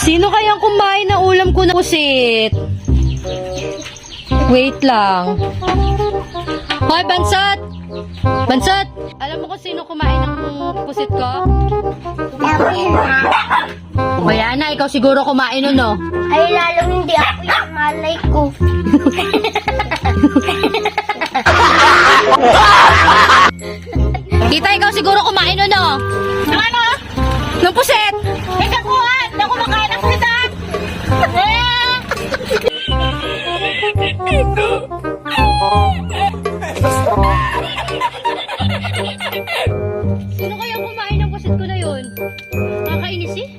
Sino kayang kumain na ulam ko na pusit? Wait lang. Hoy, Bansot! Bansot! Alam mo kung sino kumain ng pusit ko? O yan na, ikaw siguro kumain nun, no? Ay, lalong hindi ako yung malay ko. Tita, ikaw siguro kumain nun, no? Ano? Ng pusit! Ikaw kuha! Na kumakain ng pusit! Sino kayang kumain ng pusit ko na yun? Nakakainis eh?